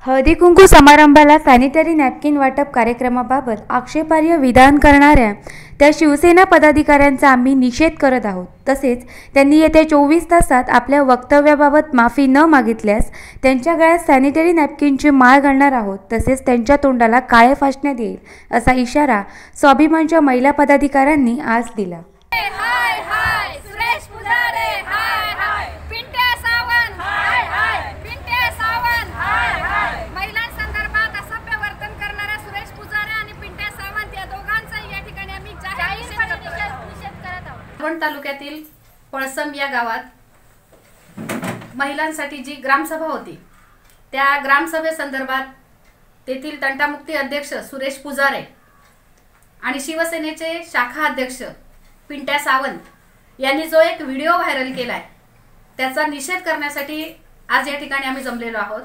हळदी कुंकू समारंभाला sanitary napkin वाटप कार्यक्रमाबाबत आक्षेपार्ह विधान करणाऱ्या त्या शिवसेना पदाधिकाऱ्यांचा आम्ही निषेध करत आहोत। तसेच त्यांनी येत्या 24 तासात आपल्या वक्तव्याबाबत माफी न मागितल्यास त्यांच्या गळ्यात सॅनिटरी नॅपकिनची माळ घालणार आहोत। तसेच त्यांच्या तोंडाला काळे फासण्यात येईल असा इशारा स्वाभिमानच्या महिला पदाधिकाऱ्यांनी आज दिला। तालुक्यातील पळसम या गावात महिलांसाठी जी ग्रामसभा होती त्या ग्रामसभेसंदर्भात तेथील तंटामुक्ती अध्यक्ष सुरेश पुजारे आणि शिवसेनेचे शाखा अध्यक्ष पिंट्या सावंत यांनी जो एक व्हिडिओ व्हायरल केलाय त्याचा निषेध करण्यासाठी आज या ठिकाणी आम्ही जमलेलो आहोत।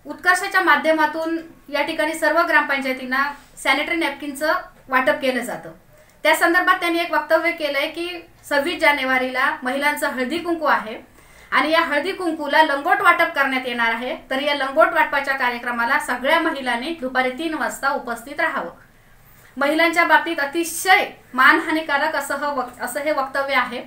उत्कर्षाच्या माध्यमातून या ठिकाणी सर्व ग्रामपंचायतींना सॅनिटरी नॅपकिनचं वाटप केलं जातं। त्या संदर्भात त्यांनी एक वक्तव्य केलंय की 26 जानेवारीला महिलांचं हळदी कुंकू आहे आणि या हळदी कुंकूला लंगोट वाटप करण्यात येणार आहे। तर या लंगोट वाटपाच्या कार्यक्रमाला सगळ्या महिलांनी दुपारी 3 वाजता उपस्थित राहावं। महिलांच्या बाबतीत अतिशय मानहानिकारक असं हे वक्तव्य आहे।